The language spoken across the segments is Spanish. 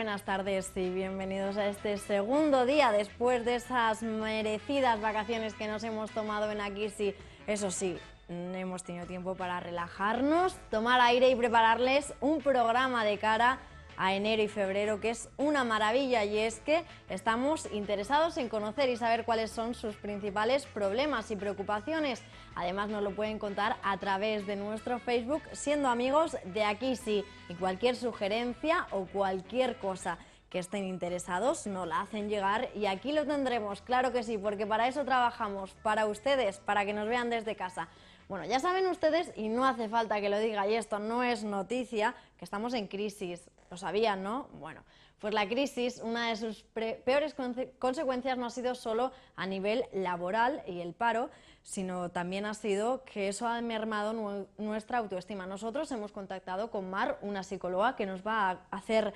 buenas tardes y bienvenidos a este segundo día después de esas merecidas vacaciones que nos hemos tomado en Aquissi. Eso sí, hemos tenido tiempo para relajarnos, tomar aire y prepararles un programa de cara a enero y febrero que es una maravilla, y es que estamos interesados en conocer y saber cuáles son sus principales problemas y preocupaciones. Además nos lo pueden contar a través de nuestro Facebook Siendo Amigos de Aquissi, y cualquier sugerencia o cualquier cosa que estén interesados nos la hacen llegar y aquí lo tendremos, claro que sí, porque para eso trabajamos, para ustedes, para que nos vean desde casa. Bueno, ya saben ustedes, y no hace falta que lo diga, y esto no es noticia, que estamos en crisis. ¿Lo sabían, no? Bueno, pues la crisis, una de sus peores consecuencias no ha sido solo a nivel laboral y el paro, sino también ha sido que eso ha mermado nuestra autoestima. Nosotros hemos contactado con Mar, una psicóloga que nos va a hacer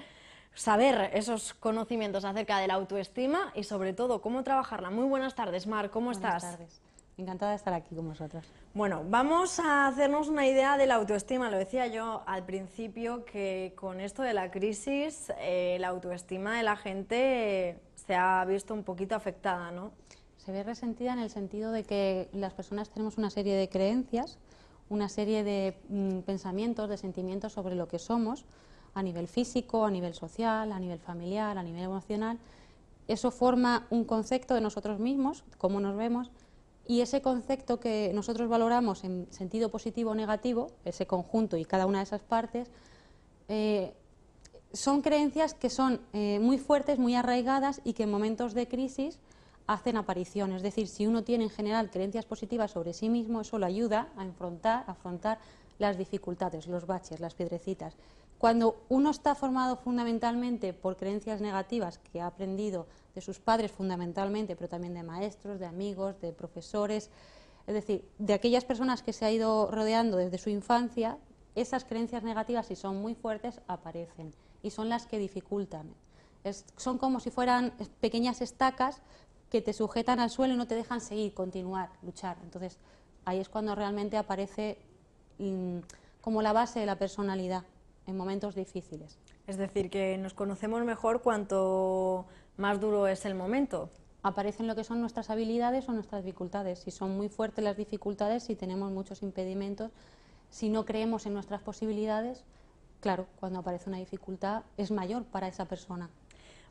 saber esos conocimientos acerca de la autoestima y sobre todo cómo trabajarla. Muy buenas tardes, Mar, ¿cómo estás? Buenas tardes. Encantada de estar aquí con vosotros. Bueno, vamos a hacernos una idea de la autoestima. Lo decía yo al principio, que con esto de la crisis la autoestima de la gente se ha visto un poquito afectada, ¿no? Se ve resentida en el sentido de que las personas tenemos una serie de creencias, una serie de pensamientos, de sentimientos sobre lo que somos, a nivel físico, a nivel social, a nivel familiar, a nivel emocional. Eso forma un concepto de nosotros mismos, cómo nos vemos, y ese concepto que nosotros valoramos en sentido positivo o negativo, ese conjunto y cada una de esas partes, son creencias que son muy fuertes, muy arraigadas y que en momentos de crisis hacen aparición. Es decir, si uno tiene en general creencias positivas sobre sí mismo, eso lo ayuda a afrontar las dificultades, los baches, las piedrecitas. Cuando uno está formado fundamentalmente por creencias negativas que ha aprendido de sus padres fundamentalmente, pero también de maestros, de amigos, de profesores, es decir, de aquellas personas que se ha ido rodeando desde su infancia, esas creencias negativas, si son muy fuertes, aparecen y son las que dificultan. Son como si fueran pequeñas estacas que te sujetan al suelo y no te dejan seguir, continuar, luchar. Entonces, ahí es cuando realmente aparece como la base de la personalidad en momentos difíciles. Es decir, que nos conocemos mejor cuanto más duro es el momento. Aparecen lo que son nuestras habilidades o nuestras dificultades. Si son muy fuertes las dificultades, si tenemos muchos impedimentos, si no creemos en nuestras posibilidades, claro, cuando aparece una dificultad es mayor para esa persona.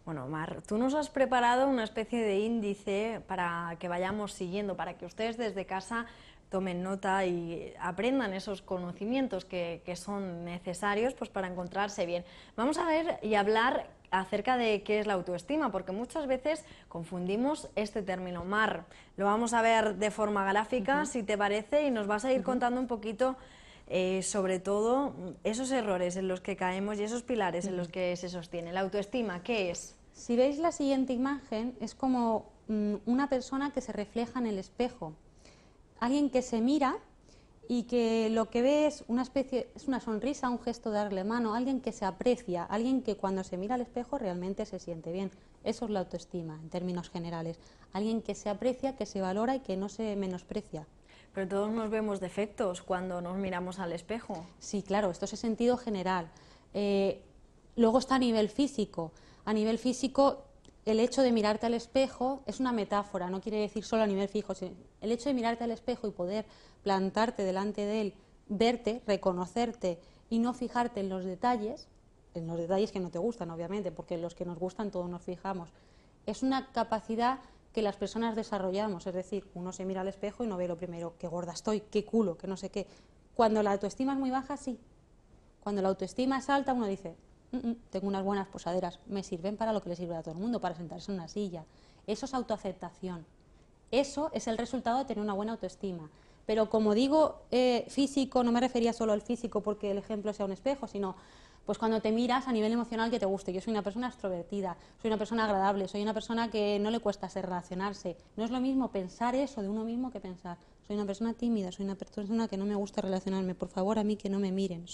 Bueno, Mar, tú nos has preparado una especie de índice para que vayamos siguiendo, para que ustedes desde casa tomen nota y aprendan esos conocimientos que son necesarios, pues, para encontrarse bien. Vamos a ver y hablar acerca de qué es la autoestima, porque muchas veces confundimos este término. Mar, lo vamos a ver de forma gráfica, si te parece, y nos vas a ir contando un poquito sobre todo esos errores en los que caemos y esos pilares en los que se sostiene. La autoestima, ¿qué es? Si veis la siguiente imagen, es como una persona que se refleja en el espejo. Alguien que se mira y que lo que ve es una sonrisa, un gesto de darle mano, alguien que se aprecia, alguien que cuando se mira al espejo realmente se siente bien. Eso es la autoestima en términos generales. Alguien que se aprecia, que se valora y que no se menosprecia. Pero todos nos vemos defectos cuando nos miramos al espejo. Sí, claro, esto es en sentido general. Luego está a nivel físico. A nivel físico, el hecho de mirarte al espejo es una metáfora, no quiere decir solo a nivel fijo. El hecho de mirarte al espejo y poder plantarte delante de él, verte, reconocerte y no fijarte en los detalles que no te gustan, obviamente, porque en los que nos gustan todos nos fijamos, es una capacidad que las personas desarrollamos. Es decir, uno se mira al espejo y no ve lo primero, qué gorda estoy, qué culo, qué no sé qué. Cuando la autoestima es muy baja, sí. Cuando la autoestima es alta, uno dice, tengo unas buenas posaderas, me sirven para lo que le sirve a todo el mundo, para sentarse en una silla. Eso es autoaceptación. Eso es el resultado de tener una buena autoestima. Pero como digo, físico, no me refería solo al físico porque el ejemplo sea un espejo, sino pues cuando te miras a nivel emocional que te guste. Yo soy una persona extrovertida, soy una persona agradable, soy una persona que no le cuesta relacionarse. No es lo mismo pensar eso de uno mismo que pensar, soy una persona tímida, soy una persona que no me gusta relacionarme, por favor a mí que no me miren,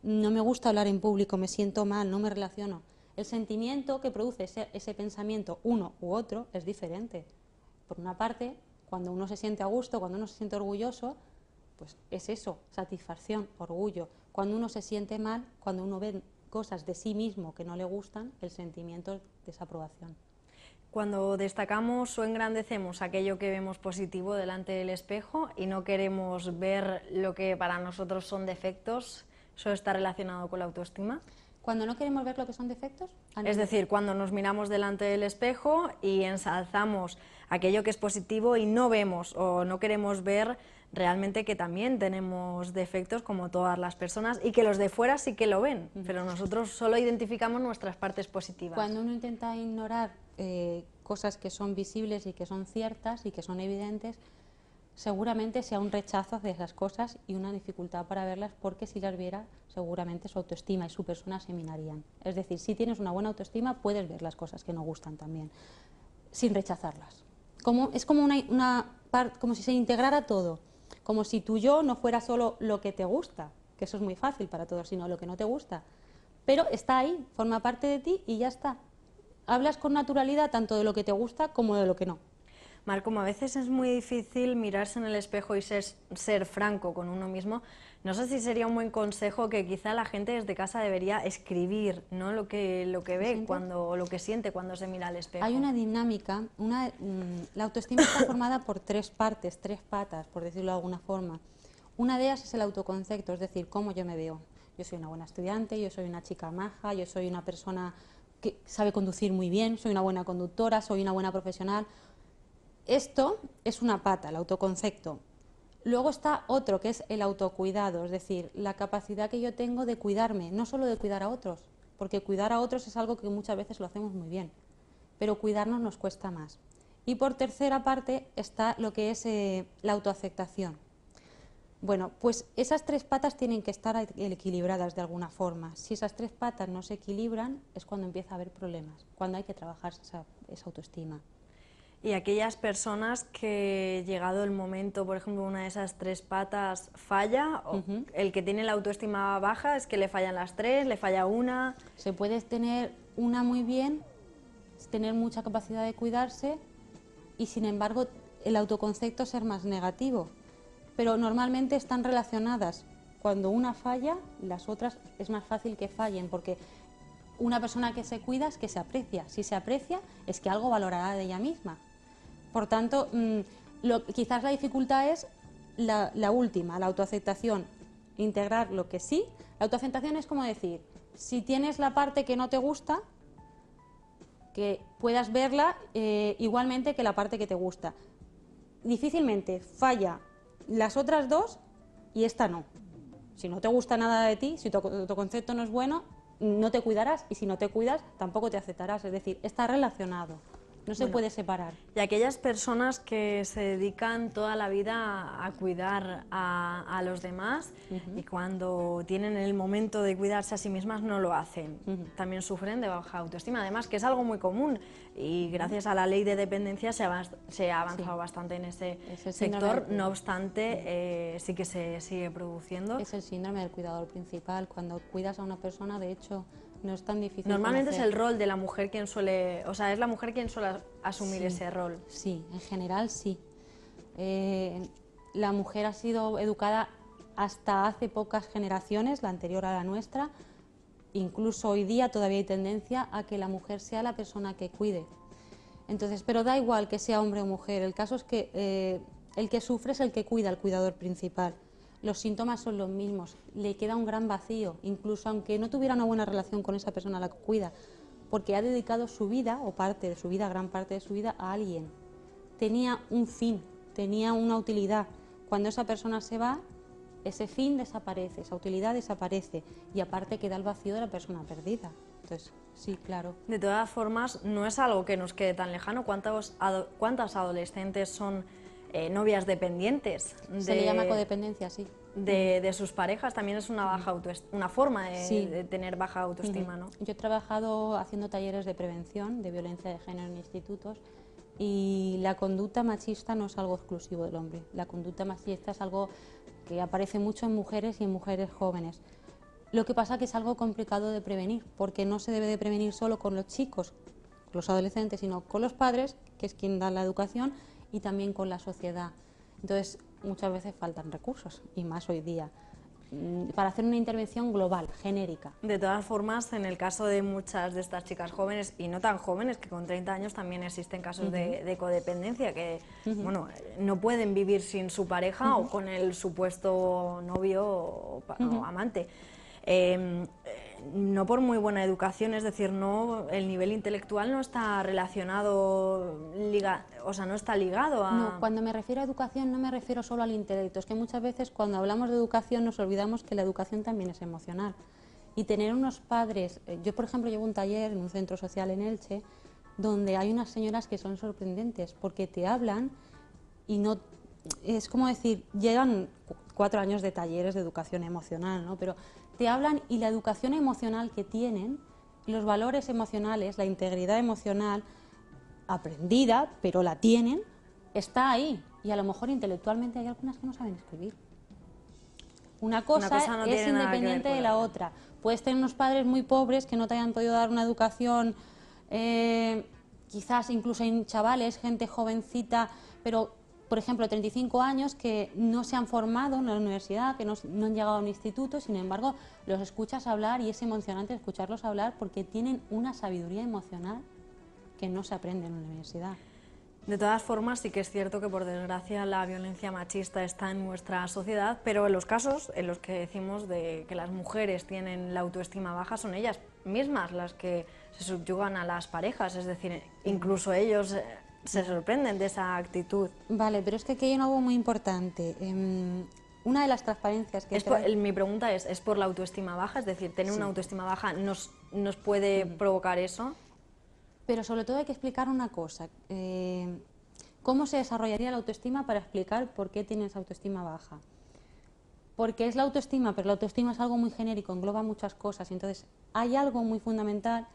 no me gusta hablar en público, me siento mal, no me relaciono. El sentimiento que produce ese pensamiento, uno u otro, es diferente. Por una parte, cuando uno se siente a gusto, cuando uno se siente orgulloso, pues es eso, satisfacción, orgullo. Cuando uno se siente mal, cuando uno ve cosas de sí mismo que no le gustan, el sentimiento de desaprobación. Cuando destacamos o engrandecemos aquello que vemos positivo delante del espejo y no queremos ver lo que para nosotros son defectos, ¿eso está relacionado con la autoestima? Cuando no queremos ver lo que son defectos, Es decir, cuando nos miramos delante del espejo y ensalzamos aquello que es positivo y no vemos o no queremos ver realmente que también tenemos defectos como todas las personas y que los de fuera sí que lo ven, pero nosotros solo identificamos nuestras partes positivas. Cuando uno intenta ignorar cosas que son visibles y que son ciertas y que son evidentes, seguramente sea un rechazo hacia esas cosas y una dificultad para verlas, porque si las viera, seguramente su autoestima y su persona se minarían. Es decir, si tienes una buena autoestima, puedes ver las cosas que no gustan también, sin rechazarlas. Es como como si se integrara todo, como si tu yo no fuera solo lo que te gusta, que eso es muy fácil para todos, sino lo que no te gusta. Pero está ahí, forma parte de ti y ya está. Hablas con naturalidad tanto de lo que te gusta como de lo que no. Mar, como a veces es muy difícil mirarse en el espejo y ser franco con uno mismo, no sé si sería un buen consejo que quizá la gente desde casa debería escribir, ¿no?, lo que ve o lo que siente cuando se mira al espejo. Hay una dinámica, la autoestima está formada por tres partes, tres patas, por decirlo de alguna forma. Una de ellas es el autoconcepto, es decir, cómo yo me veo. Yo soy una buena estudiante, yo soy una chica maja, yo soy una persona que sabe conducir muy bien, soy una buena conductora, soy una buena profesional. Esto es una pata, el autoconcepto. Luego está otro, que es el autocuidado, es decir, la capacidad que yo tengo de cuidarme, no solo de cuidar a otros, porque cuidar a otros es algo que muchas veces lo hacemos muy bien, pero cuidarnos nos cuesta más. Y por tercera parte está lo que es la autoaceptación. Bueno, pues esas tres patas tienen que estar equilibradas de alguna forma. Si esas tres patas no se equilibran, es cuando empieza a haber problemas, cuando hay que trabajar esa autoestima. Y aquellas personas que, llegado el momento, por ejemplo, una de esas tres patas falla, o el que tiene la autoestima baja es que le fallan las tres, le falla una. Se puede tener una muy bien, tener mucha capacidad de cuidarse y, sin embargo, el autoconcepto ser más negativo. Pero normalmente están relacionadas. Cuando una falla, las otras es más fácil que fallen, porque una persona que se cuida es que se aprecia. Si se aprecia, es que algo valorará de ella misma. Por tanto, quizás la dificultad es la última, la autoaceptación. Integrar lo que sí. La autoaceptación es como decir, si tienes la parte que no te gusta, que puedas verla igualmente que la parte que te gusta. Difícilmente falla las otras dos y esta no. Si no te gusta nada de ti, si tu concepto no es bueno, no te cuidarás, y si no te cuidas, tampoco te aceptarás. Es decir, está relacionado, no se puede separar. Y aquellas personas que se dedican toda la vida a cuidar a los demás y cuando tienen el momento de cuidarse a sí mismas no lo hacen, también sufren de baja autoestima, además, que es algo muy común, y gracias a la ley de dependencia se ha avanzado bastante en ese sector, no obstante sí que se sigue produciendo. Es el síndrome del cuidador principal. Cuando cuidas a una persona, de hecho, no es tan difícil. Normalmente es el rol de la mujer quien suele, o sea, es la mujer quien suele asumir ese rol. Sí, en general sí. La mujer ha sido educada hasta hace pocas generaciones, la anterior a la nuestra. Incluso hoy día todavía hay tendencia a que la mujer sea la persona que cuide. Entonces, pero da igual que sea hombre o mujer, el caso es que el que sufre es el que cuida, el cuidador principal. Los síntomas son los mismos, le queda un gran vacío, incluso aunque no tuviera una buena relación con esa persona a la que cuida, porque ha dedicado su vida, o parte de su vida, gran parte de su vida, a alguien. Tenía un fin, tenía una utilidad. Cuando esa persona se va, ese fin desaparece, esa utilidad desaparece, y aparte queda el vacío de la persona perdida. Entonces, sí, claro. De todas formas, no es algo que nos quede tan lejano. ¿Cuántas adolescentes son novias dependientes? Se le llama codependencia, sí. De sus parejas. También es una forma de tener baja autoestima, ¿no? Yo he trabajado haciendo talleres de prevención de violencia de género en institutos, y la conducta machista no es algo exclusivo del hombre. La conducta machista es algo que aparece mucho en mujeres y en mujeres jóvenes. Lo que pasa es que es algo complicado de prevenir, porque no se debe de prevenir solo con los chicos, los adolescentes, sino con los padres, que es quien da la educación, y también con la sociedad. Entonces, muchas veces faltan recursos, y más hoy día. para hacer una intervención global, genérica. De todas formas, en el caso de muchas de estas chicas jóvenes y no tan jóvenes, que con 30 años también existen casos de codependencia, que bueno, no pueden vivir sin su pareja o con el supuesto novio o amante. No por muy buena educación, es decir, no, el nivel intelectual no está relacionado, o sea, no está ligado a... No, cuando me refiero a educación no me refiero solo al intelecto, es que muchas veces cuando hablamos de educación nos olvidamos que la educación también es emocional. Y tener unos padres, yo por ejemplo llevo un taller en un centro social en Elche, donde hay unas señoras que son sorprendentes, porque te hablan y no... Es como decir, llevan 4 años de talleres de educación emocional, ¿no? Pero te hablan y la educación emocional que tienen, los valores emocionales, la integridad emocional, aprendida, pero la tienen, está ahí. Y a lo mejor intelectualmente hay algunas que no saben escribir. Una cosa no es tiene nada que ver independiente con de la otra. Puedes tener unos padres muy pobres que no te hayan podido dar una educación, quizás incluso en chavales, gente jovencita, pero por ejemplo 35 años que no se han formado en la universidad, que no han llegado a un instituto, sin embargo los escuchas hablar y es emocionante escucharlos hablar porque tienen una sabiduría emocional que no se aprende en la universidad. De todas formas, sí que es cierto que por desgracia la violencia machista está en nuestra sociedad, pero en los casos en los que decimos de que las mujeres tienen la autoestima baja son ellas mismas las que se subyugan a las parejas, es decir, incluso ellos se sorprenden de esa actitud. Vale, pero es que aquí hay algo muy importante. Una de las transparencias que... Mi pregunta es por la autoestima baja, es decir, tener una autoestima baja nos puede provocar eso. Pero sobre todo hay que explicar una cosa. ¿Cómo se desarrollaría la autoestima para explicar por qué tienes autoestima baja? Porque es la autoestima, pero la autoestima es algo muy genérico, engloba muchas cosas. Entonces, hay algo muy fundamental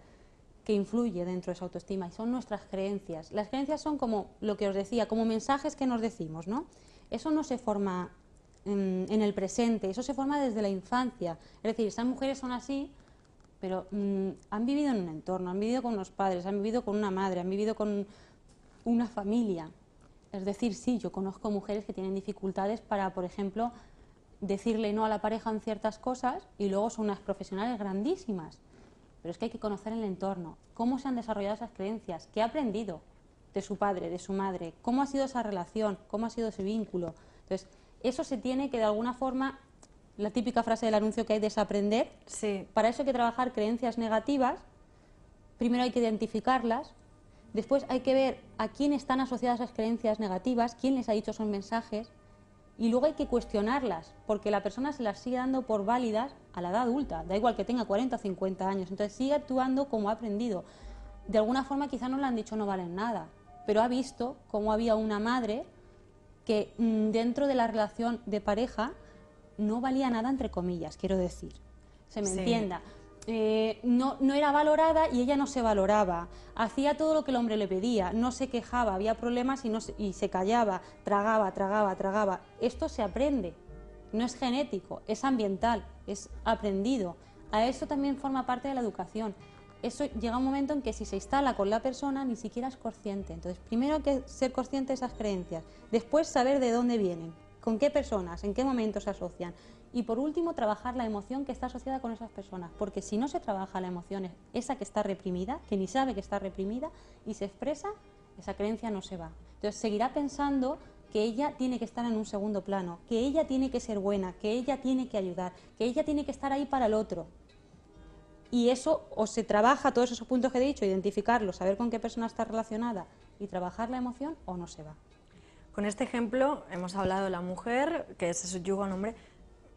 que influye dentro de esa autoestima y son nuestras creencias. Las creencias son como lo que os decía, como mensajes que nos decimos, ¿no? Eso no se forma en el presente, eso se forma desde la infancia. Es decir, esas mujeres son así, pero han vivido en un entorno, han vivido con unos padres, han vivido con una madre, han vivido con una familia. Es decir, sí, yo conozco mujeres que tienen dificultades para, por ejemplo, decirle no a la pareja en ciertas cosas y luego son unas profesionales grandísimas. Pero es que hay que conocer el entorno, cómo se han desarrollado esas creencias, qué ha aprendido de su padre, de su madre, cómo ha sido esa relación, cómo ha sido ese vínculo. Entonces, eso se tiene que de alguna forma, la típica frase del anuncio que hay, desaprender. Sí. Para eso hay que trabajar creencias negativas, primero hay que identificarlas, después hay que ver a quién están asociadas esas creencias negativas, quién les ha dicho esos mensajes, y luego hay que cuestionarlas, porque la persona se las sigue dando por válidas a la edad adulta, da igual que tenga 40 o 50 años, entonces sigue actuando como ha aprendido. De alguna forma quizá no le han dicho no valen nada, pero ha visto cómo había una madre que dentro de la relación de pareja no valía nada, entre comillas, quiero decir, se me entienda. No era valorada y ella no se valoraba, hacía todo lo que el hombre le pedía, no se quejaba, había problemas y se callaba, tragaba. Esto se aprende, no es genético, es ambiental, es aprendido. A eso también forma parte de la educación. Eso llega un momento en que si se instala con la persona ni siquiera es consciente. Entonces, primero hay que ser consciente de esas creencias, después saber de dónde vienen, con qué personas, en qué momentos se asocian. Y por último, trabajar la emoción que está asociada con esas personas, porque si no se trabaja la emoción, esa que está reprimida, que ni sabe que está reprimida, y se expresa, esa creencia no se va. Entonces seguirá pensando que ella tiene que estar en un segundo plano, que ella tiene que ser buena, que ella tiene que ayudar, que ella tiene que estar ahí para el otro. Y eso, o se trabaja todos esos puntos que he dicho, identificarlos, saber con qué persona está relacionada y trabajar la emoción, o no se va. Con este ejemplo hemos hablado de la mujer que se subyuga a un hombre.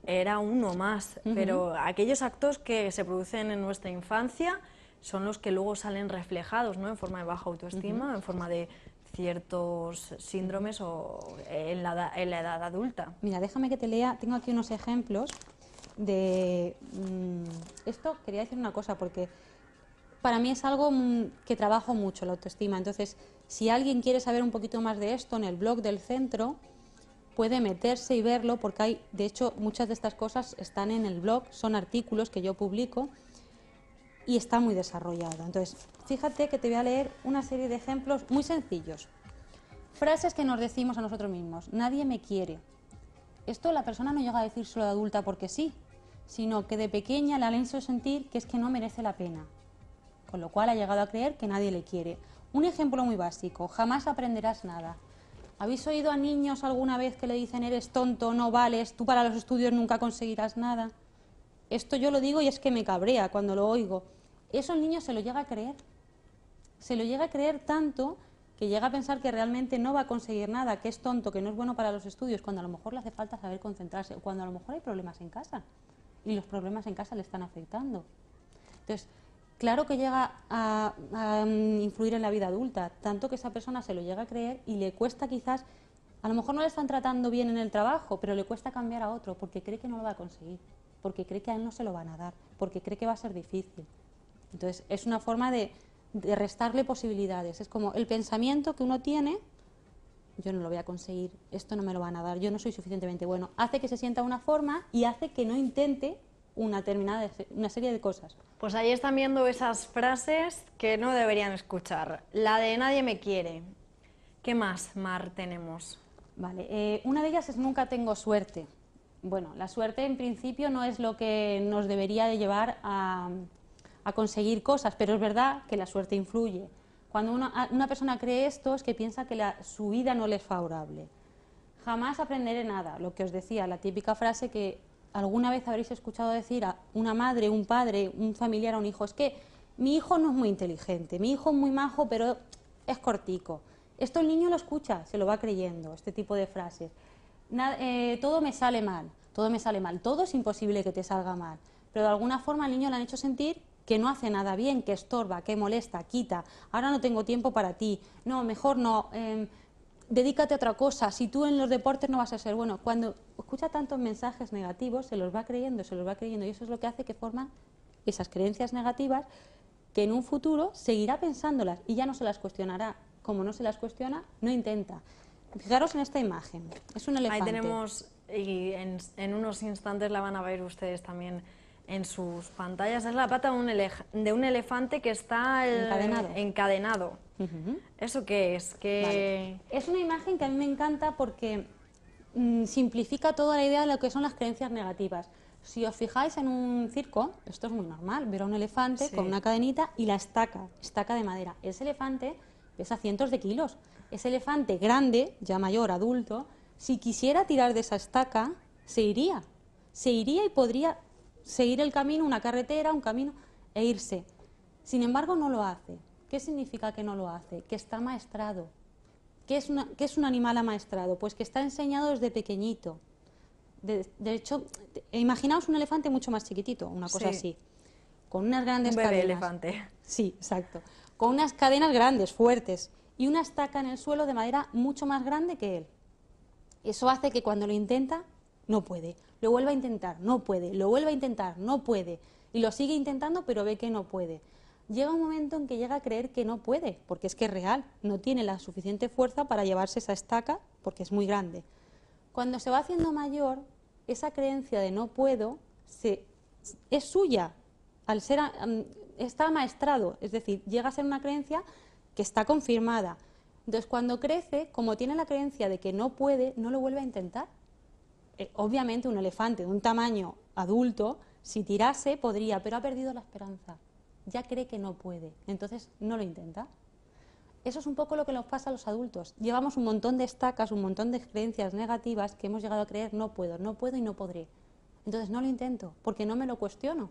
Era uno más, pero aquellos actos que se producen en nuestra infancia son los que luego salen reflejados, ¿no? En forma de baja autoestima, en forma de ciertos síndromes o en la edad adulta. Mira, déjame que te lea, tengo aquí unos ejemplos de... esto quería decir una cosa, porque para mí es algo que trabajo mucho, la autoestima. Entonces, si alguien quiere saber un poquito más de esto, en el blog del centro puede meterse y verlo, porque hay, de hecho, muchas de estas cosas están en el blog, son artículos que yo publico y está muy desarrollado. Entonces, fíjate que te voy a leer una serie de ejemplos muy sencillos. Frases que nos decimos a nosotros mismos: nadie me quiere, Esto la persona no llega a decir solo de adulta porque sí, sino que de pequeña le han hecho sentir que es que no merece la pena, con lo cual ha llegado a creer que nadie le quiere. Un ejemplo muy básico, jamás aprenderás nada. ¿Habéis oído a niños alguna vez que le dicen eres tonto, no vales, tú para los estudios nunca conseguirás nada? Esto yo lo digo y es que me cabrea cuando lo oigo. Eso el niño se lo llega a creer. Se lo llega a creer tanto que llega a pensar que realmente no va a conseguir nada, que es tonto, que no es bueno para los estudios, cuando a lo mejor le hace falta saber concentrarse, o cuando a lo mejor hay problemas en casa y los problemas en casa le están afectando. Entonces, claro que llega a influir en la vida adulta, tanto que esa persona se lo llega a creer y le cuesta quizás, a lo mejor no le están tratando bien en el trabajo, pero le cuesta cambiar a otro porque cree que no lo va a conseguir, porque cree que a él no se lo van a dar, porque cree que va a ser difícil. Entonces, es una forma de restarle posibilidades. Es como el pensamiento que uno tiene, yo no lo voy a conseguir, esto no me lo van a dar, yo no soy suficientemente bueno, hace que se sienta de una forma y hace que no intente una serie de cosas. Pues ahí están viendo esas frases que no deberían escuchar. La de nadie me quiere. ¿Qué más, Mar, tenemos? Vale, una de ellas es nunca tengo suerte. Bueno, la suerte en principio no es lo que nos debería de llevar a conseguir cosas, pero es verdad que la suerte influye. Cuando una persona cree esto es que piensa que su vida no le es favorable. Jamás aprenderé nada, lo que os decía, la típica frase que alguna vez habréis escuchado decir a una madre, un padre, un familiar, a un hijo, es que mi hijo no es muy inteligente, mi hijo es muy majo, pero es cortico. Esto el niño lo escucha, se lo va creyendo, este tipo de frases. Todo me sale mal, todo es imposible que te salga mal, pero de alguna forma al niño le han hecho sentir que no hace nada bien, que estorba, que molesta, quita, ahora no tengo tiempo para ti, no, mejor no, dedícate a otra cosa, si tú en los deportes no vas a ser bueno. Cuando escucha tantos mensajes negativos, se los va creyendo, y eso es lo que hace que forman esas creencias negativas que en un futuro seguirá pensándolas y ya no se las cuestionará. Como no se las cuestiona, no intenta. Fijaros en esta imagen, es un elefante. Ahí tenemos, y en unos instantes la van a ver ustedes también en sus pantallas, es la pata de un elefante que está encadenado. ¿Eso qué es? Vale. Es una imagen que a mí me encanta porque simplifica toda la idea de lo que son las creencias negativas. Si os fijáis en un circo, esto es muy normal, ver a un elefante con una cadenita y la estaca de madera. Ese elefante pesa cientos de kilos. Ese elefante grande, ya mayor, adulto, si quisiera tirar de esa estaca, se iría y podría seguir el camino, una carretera, un camino, e irse. Sin embargo, no lo hace. ¿Qué significa que no lo hace? Que está amaestrado. ¿Qué es un animal amaestrado? Pues que está enseñado desde pequeñito. De hecho, imaginaos un elefante mucho más chiquitito, una cosa así, con unas grandes cadenas. Un bebé elefante. Sí, exacto. Con unas cadenas grandes, fuertes, y una estaca en el suelo de madera mucho más grande que él. Eso hace que cuando lo intenta, no puede. Lo vuelve a intentar, no puede. Lo vuelve a intentar, no puede. Y lo sigue intentando, pero ve que no puede. Llega un momento en que llega a creer que no puede, porque es que es real, no tiene la suficiente fuerza para llevarse esa estaca, porque es muy grande. Cuando se va haciendo mayor, esa creencia de no puedo es suya, está amaestrado, es decir, llega a ser una creencia que está confirmada. Entonces, cuando crece, como tiene la creencia de que no puede, no lo vuelve a intentar. Obviamente, un elefante de un tamaño adulto, si tirase, podría, pero ha perdido la esperanza. Ya cree que no puede, entonces no lo intenta. Eso es un poco lo que nos pasa a los adultos. Llevamos un montón de estacas, un montón de creencias negativas que hemos llegado a creer no puedo y no podré. Entonces no lo intento, porque no me lo cuestiono.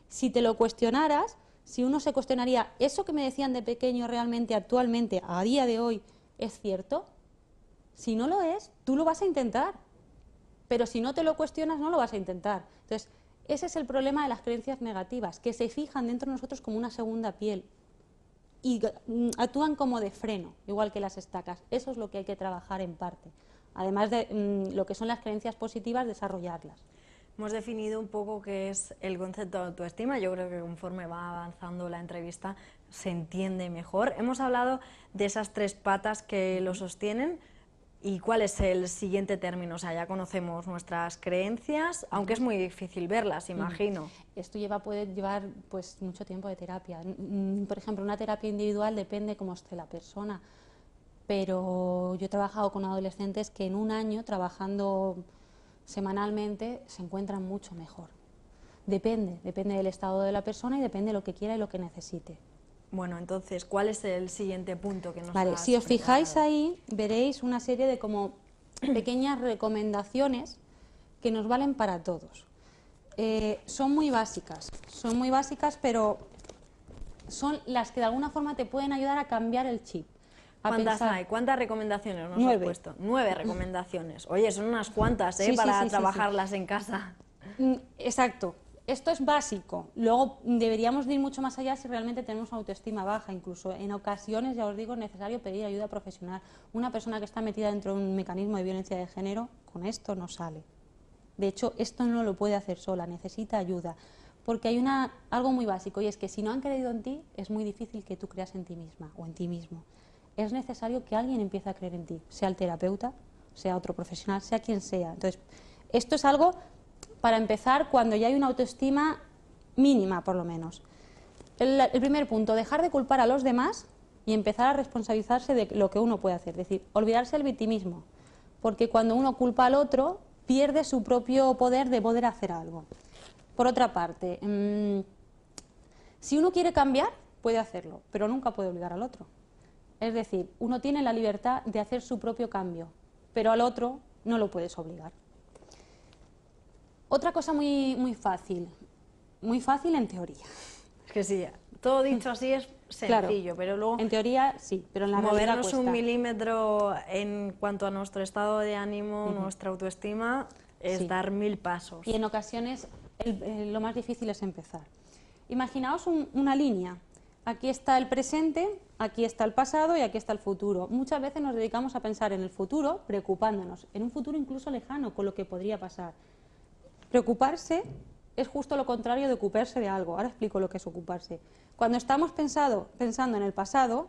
Si te lo cuestionaras, si uno se cuestionaría, ¿eso que me decían de pequeño realmente, actualmente, a día de hoy, es cierto? Si no lo es, tú lo vas a intentar. Pero si no te lo cuestionas, no lo vas a intentar. Entonces, ese es el problema de las creencias negativas, que se fijan dentro de nosotros como una segunda piel y actúan como de freno, igual que las estacas. Eso es lo que hay que trabajar en parte. Además de lo que son las creencias positivas, desarrollarlas. Hemos definido un poco qué es el concepto de autoestima. Yo creo que conforme va avanzando la entrevista se entiende mejor. Hemos hablado de esas tres patas que lo sostienen. ¿Y cuál es el siguiente término? O sea, ya conocemos nuestras creencias, aunque es muy difícil verlas, imagino. Esto puede llevar pues mucho tiempo de terapia. Por ejemplo, una terapia individual depende cómo esté la persona. Pero yo he trabajado con adolescentes que en un año, trabajando semanalmente se encuentran mucho mejor. Depende del estado de la persona y depende de lo que quiera y lo que necesite. Bueno, entonces, ¿cuál es el siguiente punto que nos Vale, has si os fijáis preparado? ahí, veréis una serie de como pequeñas recomendaciones que nos valen para todos. Son muy básicas, pero son las que de alguna forma te pueden ayudar a cambiar el chip. ¿Cuántas hay? ¿Cuántas recomendaciones nos has 9. puesto? 9 recomendaciones. Oye, son unas cuantas, Sí, sí, para sí, sí, trabajarlas en casa. Exacto. Esto es básico. Luego deberíamos de ir mucho más allá si realmente tenemos una autoestima baja. Incluso en ocasiones, ya os digo, es necesario pedir ayuda profesional. Una persona que está metida dentro de un mecanismo de violencia de género, con esto no sale. De hecho, esto no lo puede hacer sola, necesita ayuda. Porque hay algo muy básico y es que si no han creído en ti, es muy difícil que tú creas en ti misma o en ti mismo. Es necesario que alguien empiece a creer en ti, sea el terapeuta, sea otro profesional, sea quien sea. Entonces, esto es algo para empezar cuando ya hay una autoestima mínima, por lo menos. El primer punto, dejar de culpar a los demás y empezar a responsabilizarse de lo que uno puede hacer. Es decir, olvidarse del victimismo, porque cuando uno culpa al otro, pierde su propio poder de poder hacer algo. Por otra parte, si uno quiere cambiar, puede hacerlo, pero nunca puede obligar al otro. Es decir, uno tiene la libertad de hacer su propio cambio, pero al otro no lo puedes obligar. Otra cosa muy fácil en teoría. Es que sí, todo dicho así es sencillo, Claro, pero luego en teoría sí, pero en la realidad movernos cuesta. un milímetro en cuanto a nuestro estado de ánimo, nuestra autoestima, es Sí. dar 1000 pasos. Y en ocasiones lo más difícil es empezar. Imaginaos una línea. Aquí está el presente, aquí está el pasado y aquí está el futuro. Muchas veces nos dedicamos a pensar en el futuro, preocupándonos, en un futuro incluso lejano, con lo que podría pasar. Preocuparse es justo lo contrario de ocuparse de algo. Ahora explico lo que es ocuparse. Cuando estamos pensando en el pasado,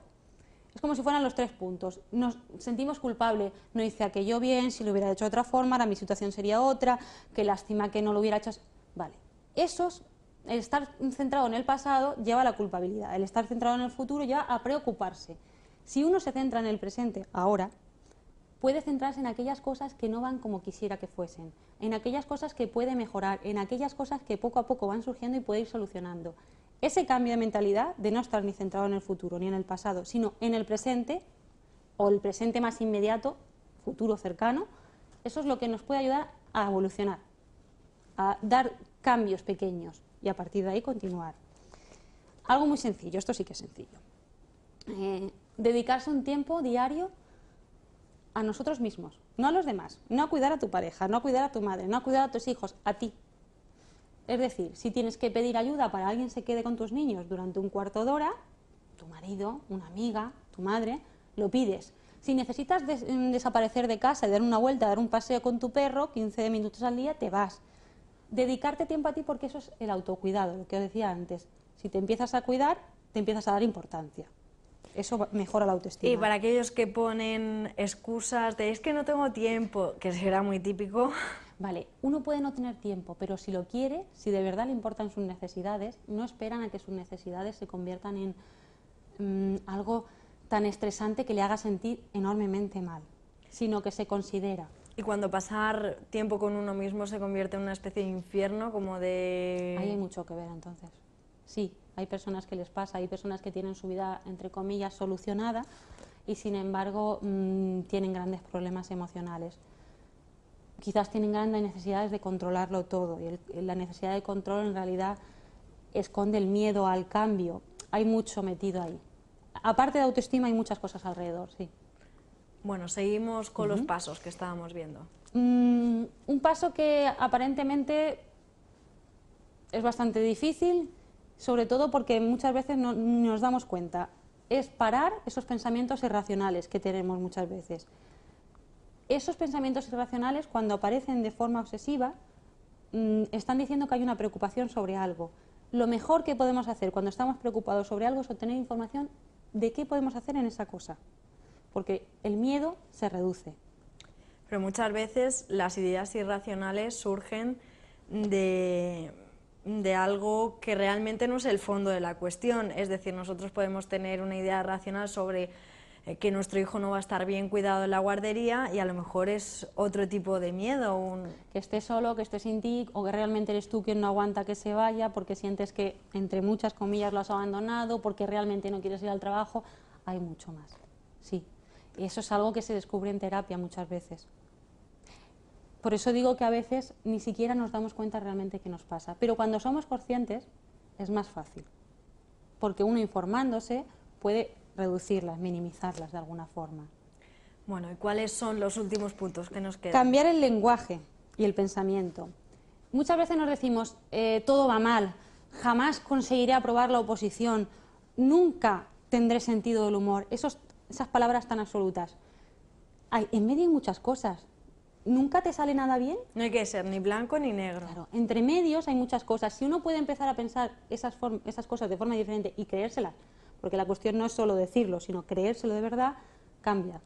es como si fueran los 3 puntos. Nos sentimos culpables. No hice aquello bien, si lo hubiera hecho de otra forma, ahora mi situación sería otra, qué lástima que no lo hubiera hecho. Vale. El estar centrado en el pasado lleva a la culpabilidad. El estar centrado en el futuro lleva a preocuparse. Si uno se centra en el presente, ahora, puede centrarse en aquellas cosas que no van como quisiera que fuesen, en aquellas cosas que puede mejorar, en aquellas cosas que poco a poco van surgiendo y puede ir solucionando. Ese cambio de mentalidad de no estar ni centrado en el futuro ni en el pasado, sino en el presente o el presente más inmediato, futuro cercano, eso es lo que nos puede ayudar a evolucionar, a dar cambios pequeños y a partir de ahí continuar. Algo muy sencillo, esto sí que es sencillo. Dedicarse un tiempo diario a nosotros mismos, no a los demás, no a cuidar a tu pareja, no a cuidar a tu madre, no a cuidar a tus hijos, a ti. Es decir, si tienes que pedir ayuda para que alguien se quede con tus niños durante un cuarto de hora, tu marido, una amiga, tu madre, lo pides. Si necesitas desaparecer de casa y dar una vuelta, dar un paseo con tu perro, 15 minutos al día, te vas. Dedicarte tiempo a ti porque eso es el autocuidado, lo que os decía antes. Si te empiezas a cuidar, te empiezas a dar importancia. Eso mejora la autoestima. Y para aquellos que ponen excusas de es que no tengo tiempo, que será muy típico. Vale, uno puede no tener tiempo, pero si lo quiere, si de verdad le importan sus necesidades, no esperan a que sus necesidades se conviertan en algo tan estresante que le haga sentir enormemente mal, sino que se considera. Y cuando pasar tiempo con uno mismo se convierte en una especie de infierno, como de... Ahí hay mucho que ver entonces. Sí, hay personas que les pasa, hay personas que tienen su vida, entre comillas, solucionada y sin embargo tienen grandes problemas emocionales. Quizás tienen grandes necesidades de controlarlo todo y la necesidad de control en realidad esconde el miedo al cambio. Hay mucho metido ahí. Aparte de autoestima hay muchas cosas alrededor, sí. Bueno, seguimos con los pasos que estábamos viendo. Un paso que aparentemente es bastante difícil, sobre todo porque muchas veces no nos damos cuenta, es parar esos pensamientos irracionales que tenemos muchas veces. Esos pensamientos irracionales, cuando aparecen de forma obsesiva, están diciendo que hay una preocupación sobre algo. Lo mejor que podemos hacer cuando estamos preocupados sobre algo es obtener información de qué podemos hacer en esa cosa, porque el miedo se reduce. Pero muchas veces las ideas irracionales surgen de algo que realmente no es el fondo de la cuestión. Es decir, nosotros podemos tener una idea racional sobre que nuestro hijo no va a estar bien cuidado en la guardería y a lo mejor es otro tipo de miedo. Que esté solo, que esté sin ti, o que realmente eres tú quien no aguanta que se vaya porque sientes que, entre muchas comillas, lo has abandonado, porque realmente no quieres ir al trabajo. Hay mucho más, sí. Y eso es algo que se descubre en terapia muchas veces. Por eso digo que a veces ni siquiera nos damos cuenta realmente qué nos pasa. Pero cuando somos conscientes es más fácil, porque uno informándose puede reducirlas, minimizarlas de alguna forma. Bueno, ¿y cuáles son los últimos puntos que nos quedan? Cambiar el lenguaje y el pensamiento. Muchas veces nos decimos, todo va mal, jamás conseguiré aprobar la oposición, nunca tendré sentido del humor. Esas palabras tan absolutas. En medio hay muchas cosas. ¿Nunca te sale nada bien? No hay que ser ni blanco ni negro. Claro, entre medios hay muchas cosas. Si uno puede empezar a pensar esas cosas de forma diferente y creérselas, porque la cuestión no es solo decirlo, sino creérselo de verdad, cambia,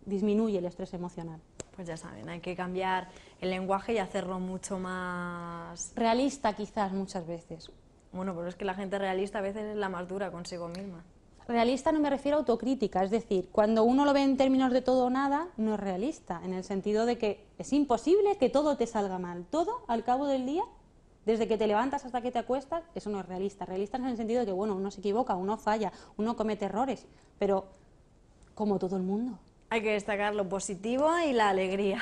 disminuye el estrés emocional. Pues ya saben, hay que cambiar el lenguaje y hacerlo mucho más... realista quizás muchas veces. Bueno, pero es que la gente realista a veces es la más dura consigo misma. Realista no me refiero a autocrítica, es decir, cuando uno lo ve en términos de todo o nada, no es realista, en el sentido de que es imposible que todo te salga mal. Todo, al cabo del día, desde que te levantas hasta que te acuestas, eso no es realista. Realista es en el sentido de que, bueno, uno se equivoca, uno falla, uno comete errores, pero como todo el mundo. Hay que destacar lo positivo y la alegría.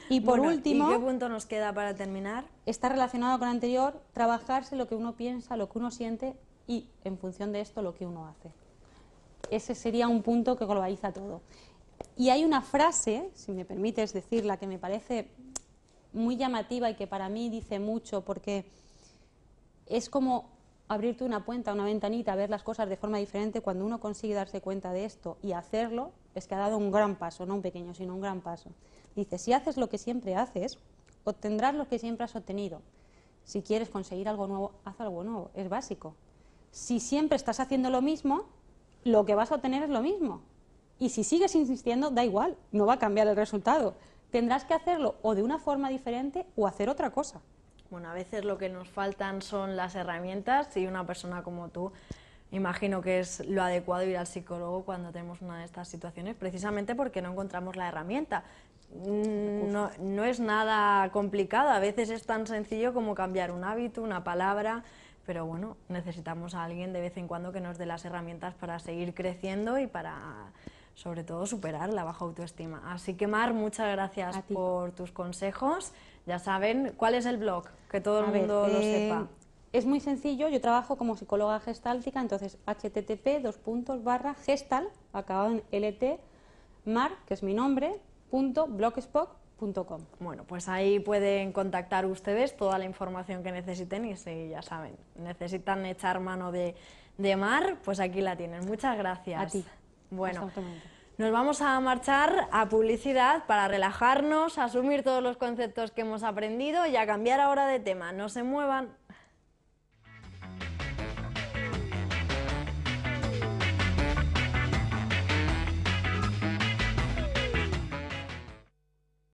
Y por último, ¿y qué punto nos queda para terminar? Está relacionado con el anterior, trabajarse lo que uno piensa, lo que uno siente y, en función de esto, lo que uno hace. Ese sería un punto que globaliza todo. Y hay una frase, si me permites decirla, que me parece muy llamativa y que para mí dice mucho, porque es como abrirte una puerta, una ventanita, ver las cosas de forma diferente. Cuando uno consigue darse cuenta de esto y hacerlo, es que ha dado un gran paso, no un pequeño, sino un gran paso. Dice, si haces lo que siempre haces, obtendrás lo que siempre has obtenido. Si quieres conseguir algo nuevo, haz algo nuevo, es básico. Si siempre estás haciendo lo mismo, lo que vas a obtener es lo mismo. Y si sigues insistiendo, da igual, no va a cambiar el resultado. Tendrás que hacerlo o de una forma diferente o hacer otra cosa. Bueno, a veces lo que nos faltan son las herramientas y una persona como tú, imagino que es lo adecuado ir al psicólogo cuando tenemos una de estas situaciones, precisamente porque no encontramos la herramienta. No es nada complicado, a veces es tan sencillo como cambiar un hábito, una palabra, pero bueno, necesitamos a alguien de vez en cuando que nos dé las herramientas para seguir creciendo y para, sobre todo, superar la baja autoestima. Así que, Mar, muchas gracias por tus consejos. Ya saben, ¿cuál es el blog? Que todo el mundo lo sepa. Es muy sencillo, yo trabajo como psicóloga gestáltica, entonces http://gestal, acabado en lt, mar, que es mi nombre, .blogspot.com. Bueno, pues ahí pueden contactar ustedes toda la información que necesiten y si ya saben, necesitan echar mano de Mar, pues aquí la tienen. Muchas gracias. A ti. Bueno, nos vamos a marchar a publicidad para relajarnos, asumir todos los conceptos que hemos aprendido y a cambiar ahora de tema. No se muevan.